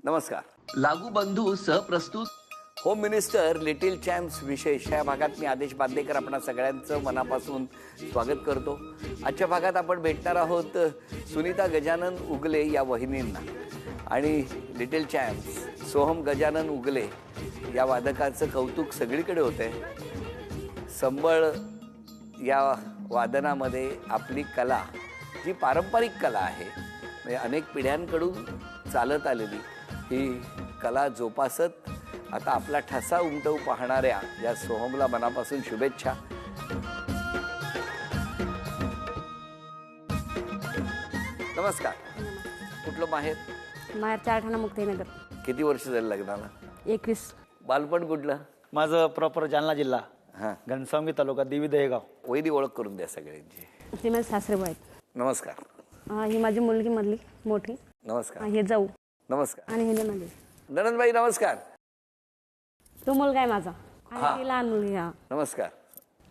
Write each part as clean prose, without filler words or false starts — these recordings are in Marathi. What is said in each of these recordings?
नमस्कार. लागू बंधू सहप्रस्तुत होम मिनिस्टर लिटिल चॅम्प्स विशेष या भागात मी आदेश बांदेकर आपणा सगळ्यांचं मनापासून स्वागत करतो. आजच्या भागात आपण भेटणार आहोत सुनीता गजानन उगले या वहिनींना आणि लिटिल चॅम्प्स सोहम गजानन उगले या वादकाचं कौतुक सगळीकडे होते. संबळ या वादनामध्ये आपली कला जी पारंपरिक कला आहे म्हणजे अनेक पिढ्यांकडून चालत आलेली ही कला जोपासत आता आपला ठसा उमटवू पाहणाऱ्या या सोहमला मनापासून शुभेच्छा. नमस्कार. कुठलं माहेर? माहेर चारठाणा मुक्तिनगर. किती वर्ष झाले लग्नाला? 21. बालपण कुठलं? माझं प्रॉपर जालना जिल्हा, हां, घनसावंगी तालुका, देवी दहेगाव. वैदी ओळख करून द्या सगळ्यांची. ते माझे सासरे आहेत. नमस्कार. ही माझी मुलगी मधली मोठी. नमस्कार. हे जाऊ नमस्कार. आणि हे माझी ननंदबाई नमस्कार. तो मुलगा आहे माझा आणि हा. ती लहान मुलगी. हा, नमस्कार.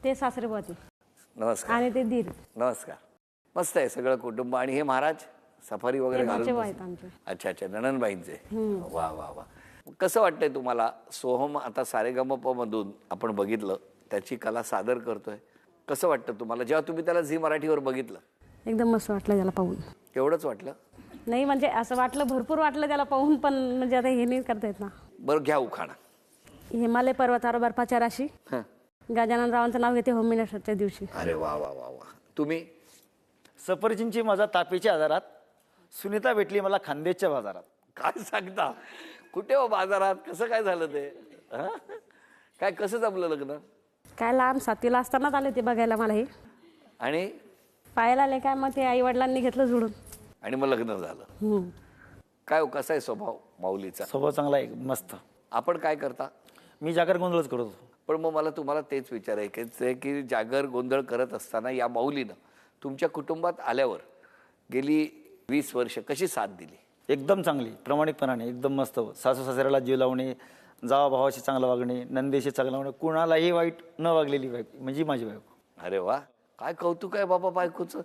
ते सासरे होते नमस्कार. आणि ते दीर नमस्कार. मस्त आहे सगळं कुटुंब. आणि हे महाराज सफारी वगैरे ते घालून आहेत बसले. आमचे. अच्छा अच्छा, ननंदबाईंचे. वा वा वा. कसं वाटतंय तुम्हाला? सोहम आता सारेगमप मधून आपण बघितलं त्याची कला सादर करतोय. कसं वाटतं तुम्हाला जेव्हा तुम्ही त्याला झी मराठीवर बघितलं? एकदम मस्त वाटलं त्याला पाहून. एवढंच वाटलं? नाही म्हणजे असं वाटलं, भरपूर वाटलं त्याला पाहून, पण म्हणजे आता हे नाही करता येत ना. बरं घ्या उखाणा. हिमालय पर्वतावर बर्फाच्या राशी. हं. गजानन रावांचं नाव घेते होम मिनिस्टरच्या दिवशी. अरे वा वा वा वा. तुम्ही? सफरचंदची माझा तापीच्या आजारात, सुनीता भेटली मला खानदेशच्या बाजारात. काय सांगता? कुठे हो बाजारात? कसं काय झालं ते? हं? काय कसं जमलं लग्न? काय लहान 7वीला असतानाच आले ते बघायला मला. हे आणि पाहायला आले काय, मग ते आई वडिलांनी घेतलं जुळून. आणि मग लग्न झालं. काय हो, कसा आहे स्वभाव माऊलीचा? स्वभाव चांगला आहे, मस्त. आपण काय करता? मी जागर गोंधळच करतो. पण मग मला तुम्हाला तेच विचारायचं आहे की जागर गोंधळ करत असताना या माऊलीनं तुमच्या कुटुंबात आल्यावर गेली 20 वर्ष कशी साथ दिली? एकदम चांगली, प्रामाणिकपणाने, एकदम मस्त. सासू सासऱ्याला जीव लावणे, जावा भावाशी चांगलं वागणे, नंदेशी चांगलं वागणे, कुणालाही वाईट न वागलेली बायको म्हणजे माझी बायको. अरे वा, काय कौतुक आहे बाबा बायकोचं.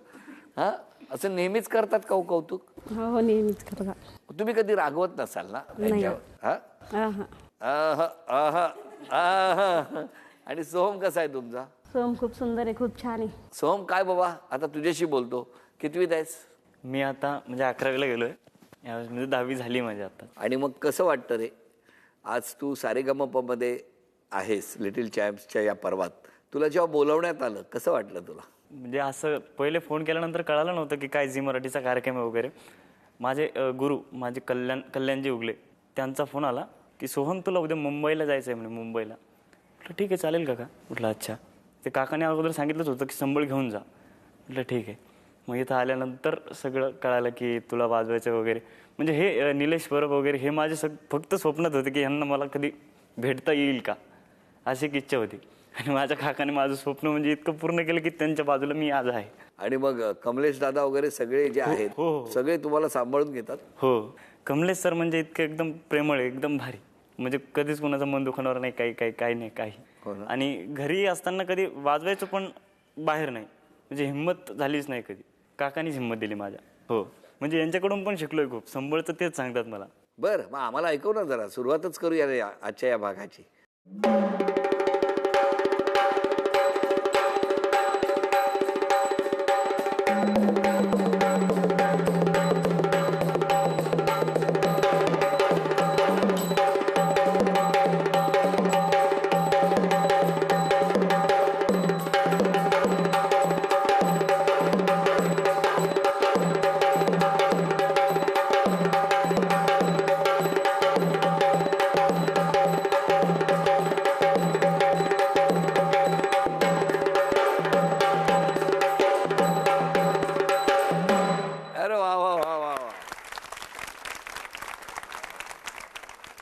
हा, असं नेहमीच करतात का हो कौतुक? हो, नेहमीच करता. तुम्ही कधी रागवत नसाल ना त्यांच्यावर? हा? हा. आहा, आहा, आहा. आणि सोहम कसा आहे तुमचा? सोहम खूप सुंदर आहे, खूप छान आहे. सोहम काय बाबा, आता तुझ्याशी बोलतो. कितवीत आहेस? मी आता म्हणजे 11वीला गेलोय. यावेळेस म्हणजे 10वी झाली माझी आता. आणि मग कसं वाटतं रे, आज तू सारेगमपमध्ये आहेस लिटिल चॅम्प्सच्या या पर्वात. तुला जेव्हा बोलवण्यात आलं कसं वाटलं तुला? म्हणजे असं पहिले फोन केल्यानंतर कळालं नव्हतं की काय झी मराठीचा कार्यक्रम आहे वगैरे. माझे गुरु, माझे कल्याणजी उगले, त्यांचा फोन आला की सोहम तुला उद्या मुंबईला जायचं आहे म्हणे, मुंबईला. म्हटलं ठीक आहे, चालेल काका. म्हटलं अच्छा. ते काकाने अगोदर सांगितलंच होतं की संबळ घेऊन जा. म्हटलं ठीक आहे. मग इथं आल्यानंतर सगळं कळालं की तुला वाजवायचं वगैरे. म्हणजे हे निलेश परब वगैरे हे माझे फक्त स्वप्नात होते की ह्यांना मला कधी भेटता येईल का, अशी एक इच्छा होती. आणि माझ्या काकाने माझं स्वप्न म्हणजे इतकं पूर्ण केलं की त्यांच्या बाजूला मी आज आहे. आणि मग कमलेश दादा वगैरे सगळे जे आहेत हो. सगळे तुम्हाला सांभाळून घेतात? हो, कमलेश सर म्हणजे इतकं एकदम प्रेमळ, एकदम भारी. म्हणजे कधीच कोणाचं मन दुखवणार नाही, काही नाही, काही. आणि घरी असताना कधी वाजवायचं पण बाहेर नाही, म्हणजे हिंमत झालीच नाही कधी. काकानीच हिंमत दिली माझ्या. हो, म्हणजे यांच्याकडून पण शिकलोय खूप. संबळचं तेच सांगतात मला. बरं, मग आम्हाला ऐकव ना जरा. सुरुवातच करूया रे आजच्या या भागाची.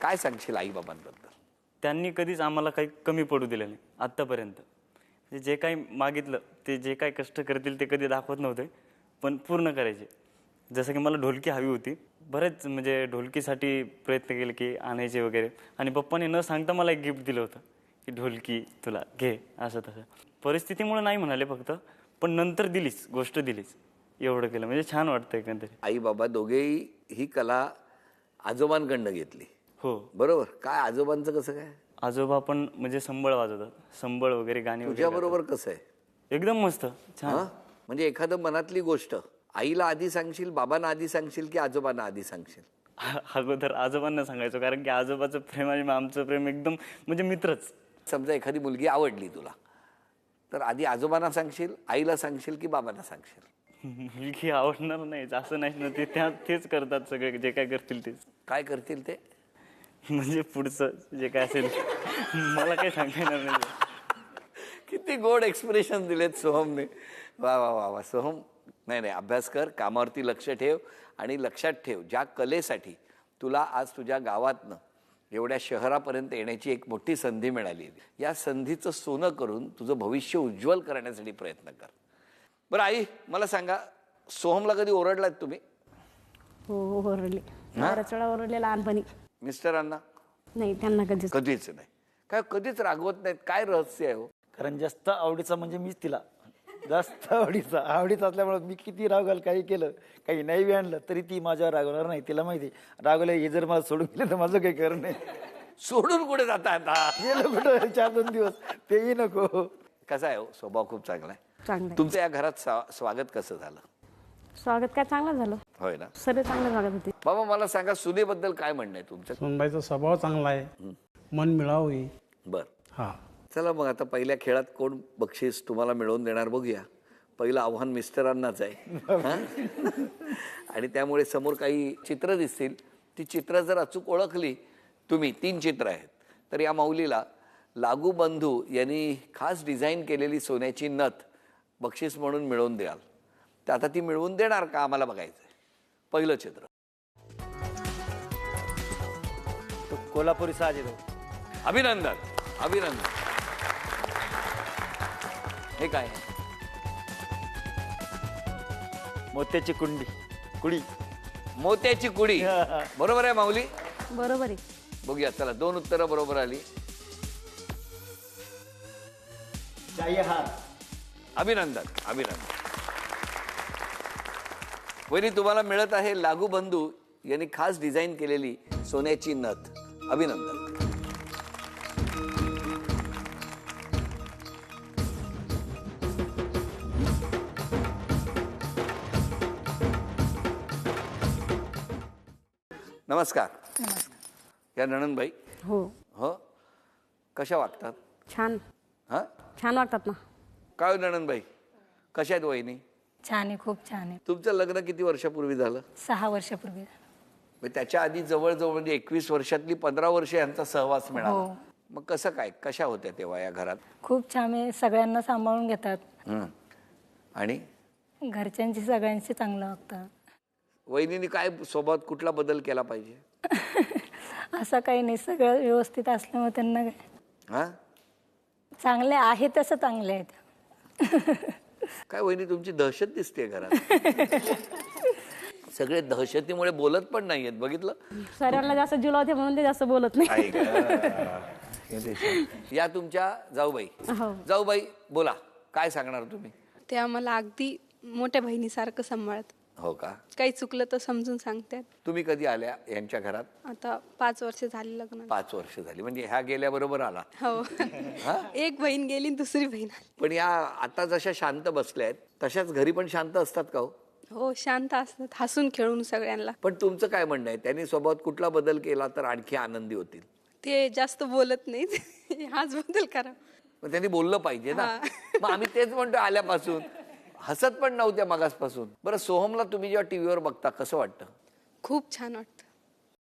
काय सांगशील आई बाबांबद्दल? त्यांनी कधीच आम्हाला काही कमी पडू दिलं नाही आत्तापर्यंत. जे काही मागितलं, ते जे काही कष्ट करतील ते कधी दाखवत नव्हते, पण पूर्ण करायचे. जसं की मला ढोलकी हवी होती, बरेच म्हणजे ढोलकीसाठी प्रयत्न केले की आणायचे वगैरे. आणि पप्पाने न सांगता मला एक गिफ्ट दिलं होतं की ढोलकी तुला घे, असं तसं. परिस्थितीमुळे नाही म्हणाले फक्त, पण नंतर दिलीच, गोष्ट दिलीच. एवढं केलं म्हणजे छान वाटतं एकंदरीत. आई बाबा दोघेही ही कला आजोबांकडनं घेतली. हो. बरोबर. काय आजोबांचं कसं काय? आजोबा पण म्हणजे संबळ वाजवतात, संबळ वगैरे गाणी वगैरे तुझ्या बरोबर कसं आहे? गातात. एकदम मस्त, छान. हा? म्हणजे एखादं मनातली गोष्ट आईला आधी सांगशील, बाबांना आधी सांगशील की आजोबांना आधी सांगशील? अगोदर आजोबांना सांगायचो, कारण की आजोबाचं प्रेम आणि आमचं प्रेम एकदम म्हणजे मित्रच. समजा एखादी मुलगी आवडली तुला, तर आधी आजोबांना सांगशील, आईला सांगशील की बाबांना सांगशील? मुलगी आवडणार नाही असं नाही ना, ते तेच करतात सगळे, जे काय करतील तेच. काय करतील ते? म्हणजे पुढचं जे काय असेल मला काही सांगता येणार नाही. किती गोड एक्सप्रेशन दिलेत सोहमने. वा वा वा वा. सोहम, नाही नाही, अभ्यास कर, कामावरती लक्ष ठेव आणि लक्षात ठेव, ज्या कलेसाठी तुला आज तुझ्या गावातनं एवढ्या शहरापर्यंत येण्याची एक मोठी संधी मिळाली, या संधीचं सोनं करून तुझं भविष्य उज्ज्वल करण्यासाठी प्रयत्न कर. बरं आई, मला सांगा, सोहमला कधी ओरडलात तुम्ही? हो ओरडले, बऱ्याच वेळा ओरडले लहानपणी. मिस्टरांना? नाही, त्यांना कधीच. कधीच नाही. काय कधीच रागवत नाहीत? काय रहस्य आहे हो? कारण जास्त आवडीचा म्हणजे मीच तिला, जास्त आवडीचा असल्यामुळे मी किती रागवाल, काही केलं, काही नाही बी आणलं तरी ती माझ्यावर रागवणार नाही. तिला माहिती रागवलं हे जर मला सोडून गेलं तर माझं काही करणं नाही. सोडून कुठे जाता आता? गेलं कुठं 4-2 दिवस, तेही नको. कसा आहे हो? स्वभाव खूप चांगला आहे. चांगलं आहे. तुमचं या घरात स्वागत कसं झालं? स्वागत काय चांगलं झालं, होय ना? सगळे चांगलं स्वागत होते. बाबा मला सांगा, सुनेबद्दल काय म्हणणं आहे तुमचं? सोनबाईचा स्वभाव चांगला आहे, मन मिळावी. बर. हा. चला मग आता पहिल्या खेळात कोण बक्षीस तुम्हाला मिळवून देणार बघूया. पहिलं आव्हान मिस्टरांनाच आहे. हं? आणि त्यामुळे समोर काही चित्र दिसतील. ती चित्र जर अचूक ओळखली तुम्ही, 3 चित्र आहेत, तर या माऊलीला लागू बंधू यांनी खास डिझाईन केलेली सोन्याची नथ बक्षीस म्हणून मिळवून द्याल. तर आता ती मिळवून देणार का, आम्हाला बघायचं आहे. पहिलं चित्र. तो कोल्हापुरी साज येतो. अभिनंदन, अभिनंदन. हे काय? मोत्याची कुडी. मोत्याची कुडी. बरोबर आहे माऊली? बरोबर आहे. बघूया, चला 2 उत्तरं बरोबर आली. अभिनंदन, अभिनंदन. वहिनी, तुम्हाला मिळत आहे लागू बंधू यांनी खास डिझाईन केलेली सोन्याची नथ. अभिनंदन. नमस्कार. या नणंदबाई? हो. हो. कशा वागतात? छान. हा? छान वाटतात ना. काय नणंदबाई, कशा आहेत वहिनी? छान आहे, खूप छान आहे. तुमचं लग्न किती वर्षापूर्वी झालं? 6 वर्षापूर्वी. म्हणजे त्याच्या आधी जवळजवळ म्हणजे 21 वर्षातली 15 वर्ष यांचा सहवास मिळाला. हो. मग कसं काय, कशा होत्या तेव्हा या घरात? खूप छान आहे, सगळ्यांना सांभाळून घेतात. आणि घरच्यांची सगळ्यांशी चांगलं वागतात. वहिनीने काय स्वभावात कुठला बदल केला पाहिजे? असं काही नाही, सगळं व्यवस्थित असल्यामुळे त्यांना काय, हा? चांगले आहे तसं चांगले आहेत. काय वहिनी, तुमची दहशत दिसते घरात. सगळे दहशतीमुळे बोलत पण नाहीयेत, बघितलं? सरांना जास्त जीव लावते म्हणून ते जास्त बोलत नाही. या तुमच्या जाऊबाई. हो. जाऊबाई, बोला, काय सांगणार तुम्ही? ते आम्हाला अगदी मोठ्या बहिणीसारखं सांभाळत. हो का? काही चुकलं तर समजून सांगतात. तुम्ही कधी आल्या यांच्या घरात? आता 5 वर्ष झाली लग्न. 5 वर्ष झाली, म्हणजे ह्या गेल्याबरोबर आला. हो. एक बहीण गेली, दुसरी बहीण आली. पण या आता जशा शांत बसल्या आहेत तशाच घरी पण शांत असतात का हो? हो, शांत असतात, हसून खेळून सगळ्यांना. पण तुमचं काय म्हणणं आहे, त्यांनी स्वभावात कुठला बदल केला तर आणखी आनंदी होतील? ते जास्त बोलत नाहीत. हाच बदल करा. मग त्यांनी बोललं पाहिजे ना. मग आम्ही तेच म्हणतो आल्यापासून. हसत पण नव्हत्या मागासपासून. बरं, सोहमला तुम्ही जेव्हा टीव्हीवर बघता कसं वाटतं? खूप छान वाटतं.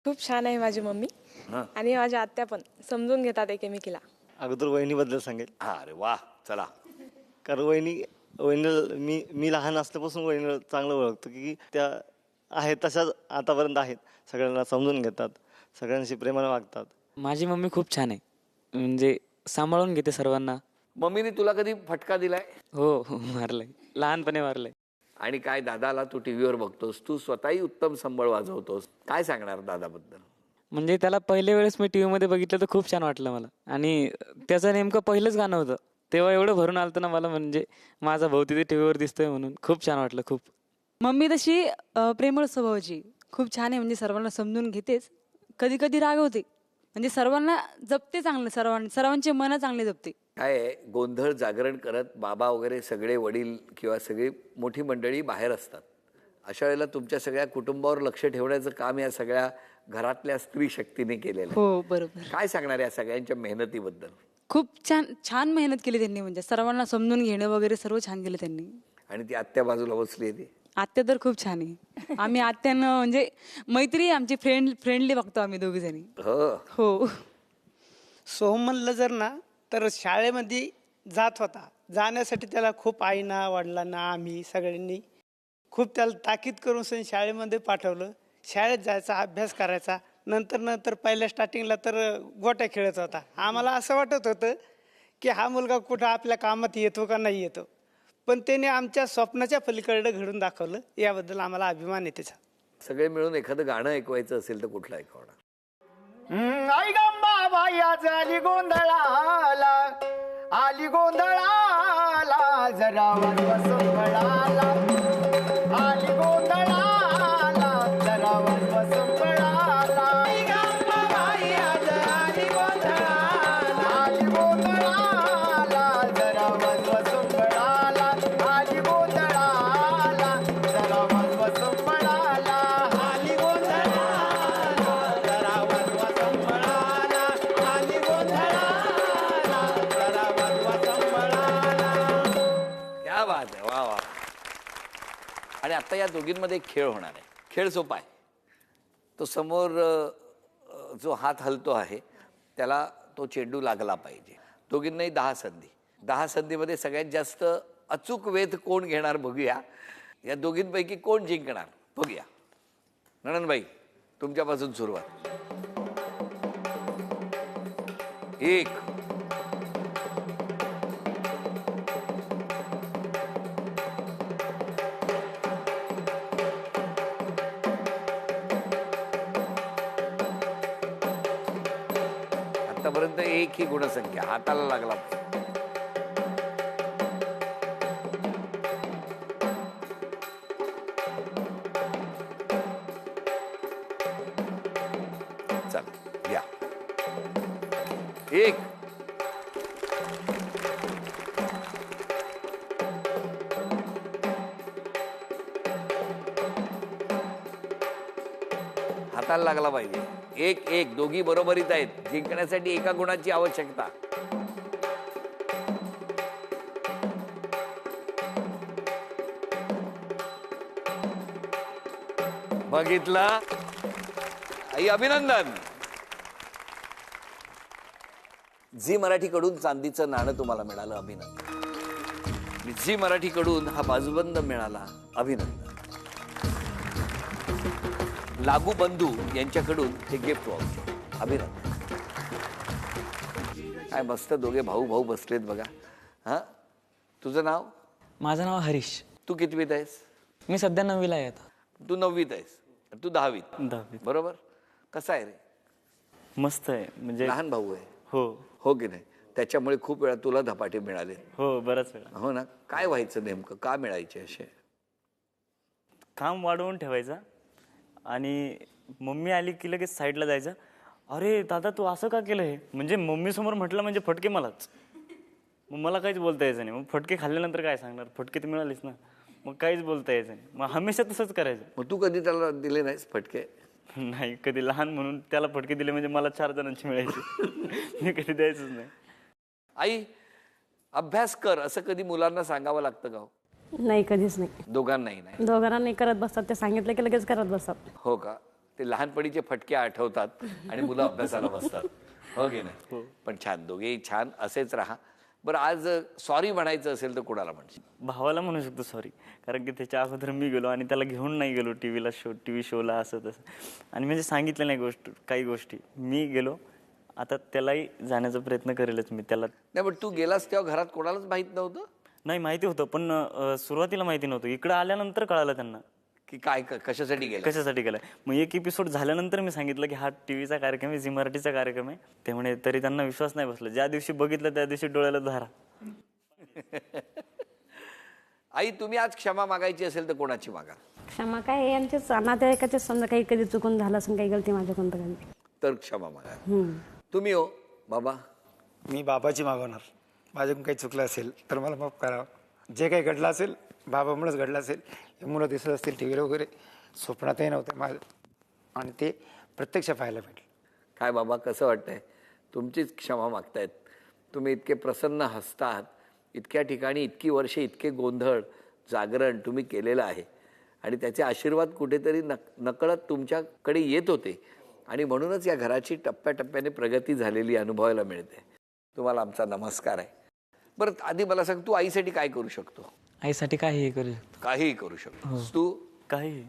खूप छान आहे माझी मम्मी आणि माझ्या आत्या पण समजून घेतात एकमेकीला. अगोदर वहिनीबद्दल सांगेल. अरे वा, चला. कारण वहिनीला मी लहान असल्यापासून वहिनीला चांगलं ओळखतो की त्या आहेत तशाच आतापर्यंत आहेत. सगळ्यांना समजून घेतात, सगळ्यांशी प्रेमाने वागतात. माझी मम्मी खूप छान आहे, म्हणजे सांभाळून घेते सर्वांना. मम्मीने तुला कधी फटका दिलाय? हो, मारलंय, लहानपणी मारलंय. आणि काय दादाला तू टीव्हीवर बघतोस, तू स्वतःही उत्तम संबळ वाजवतोस, काय सांगणार दादाबद्दल? म्हणजे त्याला पहिल्या वेळेस मी टीव्ही मध्ये बघितलं तर खूप छान वाटलं मला. आणि त्याचं नेमकं पहिलंच गाणं होतं तेव्हा एवढं भरून आलं ना मला, म्हणजे माझा भाऊ तिथे टीव्हीवर दिसतोय म्हणून खूप छान वाटलं. खूप मम्मी तशी प्रेमळ स्वभावाची, खूप छान आहे, म्हणजे सर्वांना समजून घेतेच कधी कधी रागवते, म्हणजे सर्वांना जपते चांगलं, सर्वांचे मन चांगले जपते. काय आहे, गोंधळ जागरण करत बाबा वगैरे सगळे वडील किंवा सगळी मोठी मंडळी बाहेर असतात. अशा वेळेला तुमच्या सगळ्या कुटुंबावर लक्ष ठेवण्याचं काम या सगळ्या घरातल्या स्त्री शक्तीने केलेलं आहे. हो बरोबर. काय सांगणार या सगळ्यांच्या मेहनतीबद्दल? खूप छान छान मेहनत केली त्यांनी, म्हणजे सर्वांना समजून घेणं वगैरे सर्व छान केलं त्यांनी. आणि ती आत्या बाजूला बसली आहे ती. आत्या तर खूप छान आहे. आम्ही आत्यानं म्हणजे मैत्री आमची फ्रेंडली बघतो आम्ही दोघी जणी. हो. सोहम म्हणलं जर ना तर शाळेमध्ये जात होता. जाण्यासाठी त्याला खूप आईना वडिलांना आम्ही सगळ्यांनी खूप त्याला ताकीद करून शाळेमध्ये पाठवलं. शाळेत जायचा, अभ्यास करायचा. नंतर पहिल्या स्टार्टिंगला तर गोट्या खेळत होता. आम्हाला असं वाटत होतं की हा मुलगा कुठं आपल्या कामात येतो का नाही येतो, पण त्याने आमच्या स्वप्नाच्या पलीकडे घडून दाखवलं. याबद्दल आम्हाला अभिमान आहे त्याचा. सगळे मिळून एखादं गाणं ऐकवायचं असेल तर कुठलं ऐकवणार? आई गंबा बाई आज आली गोंधळाला, आली गोंधळाला, जरा वसंतळाला, आली गोंधळाला, जरा वसंतळाला. आई गंबा बाई आज आली गोंधळाला, आली गोंधळाला, जरा वसंतळाला, आली गोंधळाला, जरा वसंतळाला, आली गोंधळाला, जरा वसंतळाला, आली गोंधळाला, जरा वसंतळाला. क्या बात आहे, वा वा. आणि आता या दोघींमध्ये एक खेळ होणार आहे. खेळ सोपा आहे. तो समोर जो हात हलतो आहे त्याला तो चेंडू लागला पाहिजे. दोघींनाही 10 संधी. 10 संधीमध्ये सगळ्यात जास्त अचूक वेध कोण घेणार बघूया. या दोघींपैकी कोण जिंकणार बघूया. नणंदबाई, तुमच्यापासून सुरुवात. 1, आतापर्यंत 1 ही गुणसंख्या. हाताला लागला पाहिजे. चल या. 1, हाताला लागला पाहिजे. 1-1 दोघी बरोबरीत आहेत. जिंकण्यासाठी एका गुणाची आवश्यकता. बघितला आई, अभिनंदन. झी मराठीकडून चांदीचं नाणं तुम्हाला मिळालं, अभिनंदन. झी मराठीकडून हा बाजूबंद मिळाला, अभिनंदन. लागू बंधू यांच्याकडून हे गिफ्ट व्हाउचर, अभिनंदन. काय मस्त दोघे भाऊ भाऊ बसलेत बघा. हा, तुझं नाव? माझं नाव हरीश. तू कितवीत आहेस? मी सध्या 9वीला आहे आता. तू 9वीत आहेस, तू 10वीत. 10वीत. बरोबर. कसा आहे रे? मस्त आहे. म्हणजे लहान भाऊ आहे. हो. हो की नाही? त्याच्यामुळे खूप वेळा तुला धपाटे मिळाले. हो, बराच वेळा. हो ना. काय व्हायचं नेमकं? का मिळायचे असे? काम वाढवून ठेवायचा आणि मम्मी आली की लगेच साईडला जायचं. अरे दादा, तू असं का केलं हे? म्हणजे मम्मी समोर म्हटलं म्हणजे फटके मलाच. मग मला काहीच बोलता यायचं नाही. मग फटके खाल्ल्यानंतर काय सांगणार? फटके तर मिळालेच ना, मग काहीच बोलता यायचं नाही. मग हमेशा तसंच करायचं. मग तू कधी त्याला दिले नाहीस फटके? नाही, कधी. लहान म्हणून त्याला फटके दिले म्हणजे मला 4 जणांची मिळायची. मी कधी द्यायचंच नाही. आई, अभ्यास कर असं कधी मुलांना सांगावं लागतं का? नाही, कधीच नाही. दोघांनाही नाही? दोघांना नाही करत बसतात. ते सांगितलं की लगेच करत बसतात. हो का? ते लहानपणीचे फटके आठवतात आणि मुलं अभ्यासाला बसतात. हो की नाही? पण छान, दोघेही छान, असेच राहा. बरं, आज सॉरी म्हणायचं असेल तर कोणाला म्हणशील? भावाला म्हणू शकतो सॉरी, कारण की त्याच्या अगोदर मी गेलो आणि त्याला घेऊन नाही गेलो टीव्ही शोला असं तसं, आणि म्हणजे सांगितलं नाही काही गोष्टी. मी गेलो, आता त्यालाही जाण्याचा प्रयत्न करेलच मी त्याला. नाही, पण तू गेलास तेव्हा घरात कोणालाच माहित नव्हतं? नाही, माहिती होतं, पण सुरुवातीला माहिती नव्हतं. इकडं आल्यानंतर कळालं त्यांना की काय कशासाठी गेलाय. मग एक एपिसोड झाल्यानंतर मी सांगितलं की हा टीव्हीचा कार्यक्रम आहे, झी मराठीचा कार्यक्रम आहे. ते म्हणे, तरी त्यांना विश्वास नाही बसला. ज्या दिवशी बघितलं त्या दिवशी डोळ्याला धारा. आई, तुम्ही आज क्षमा मागायची असेल तर कोणाची मागा? क्षमा काय, यांचेच नातेवाईकाचेच. समजा काही कधी चुकून झालं असेल, काही गलती माझ्याकडून तर तर क्षमा मागा. तुम्ही हो बाबा? मी बाबाची मागवणार. माझ्याकडून काही चुकलं असेल तर मला माफ करावं. जे काही घडलं असेल बाबामुळेच घडलं असेल. हे मुलं दिसत असतील टी व्हीवर वगैरे, स्वप्नातही नव्हते माझं, आणि ते प्रत्यक्ष पाहायला भेटलं. काय बाबा, कसं वाटतंय? तुमचीच क्षमा मागतायत. तुम्ही इतके प्रसन्न हसतात, इतक्या ठिकाणी इतकी वर्षे इतके गोंधळ जागरण तुम्ही केलेलं आहे, आणि त्याचे आशीर्वाद कुठेतरी नकळत तुमच्याकडे येत होते, आणि म्हणूनच या घराची टप्प्याटप्प्याने प्रगती झालेली अनुभवायला मिळते. तुम्हाला आमचा नमस्कार आहे. बरं, आधी मला सांग, तू आईसाठी काय करू शकतो? आईसाठी काहीही करू शकतो. काहीही करू शकतो तू? काही.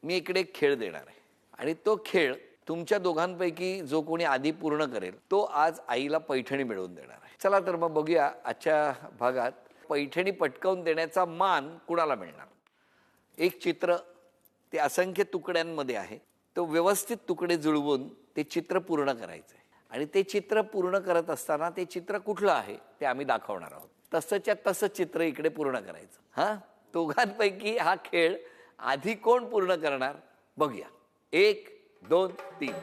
मी इकडे एक खेळ देणार आहे, आणि तो खेळ तुमच्या दोघांपैकी जो कोणी आधी पूर्ण करेल तो आज आईला पैठणी मिळवून देणार आहे. चला तर मग बघूया आजच्या भागात पैठणी पटकावून देण्याचा मान कुणाला मिळणार. एक चित्र ते असंख्य तुकड्यांमध्ये आहे, तो व्यवस्थित तुकडे जुळवून ते चित्र पूर्ण करायचं आहे, आणि ते चित्र पूर्ण करत असताना ते चित्र कुठलं आहे ते आम्ही दाखवणार आहोत. तसंच्या तसं चित्र इकडे पूर्ण करायचं. हां, दोघांपैकी हा खेळ आधी कोण पूर्ण करणार बघूया. 1 2 3.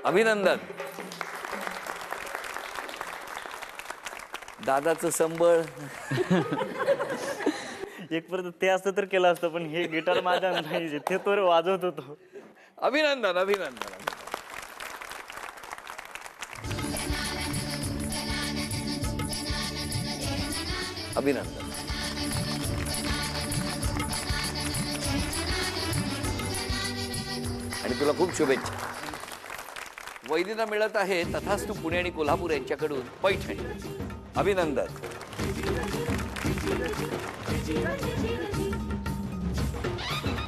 अभिनंदन. दादाचं संबळ. एक परत ते असतं तर केलं असतं, पण हे गिटार माझ्या नाही, ते तो वाजवत होतो. अभिनंदन अभिनंदन. अभिनंदन. आणि तुला खूप शुभेच्छा. वैदिना मिळत आहे तथास्तु पुणे आणि कोल्हापूर यांच्याकडून पैठणी. अभिनंदन.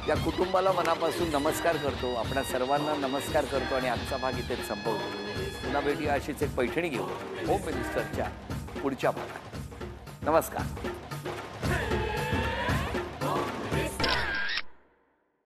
या कुटुंबाला मनापासून नमस्कार करतो, आपणा सर्वांना नमस्कार करतो, आणि आजचा भाग इथेच संपवतो. पुन्हा भेटूया अशीच एक पैठणी घेऊ होम मिनिस्टरच्या पुढच्या भागात. नमस्कार.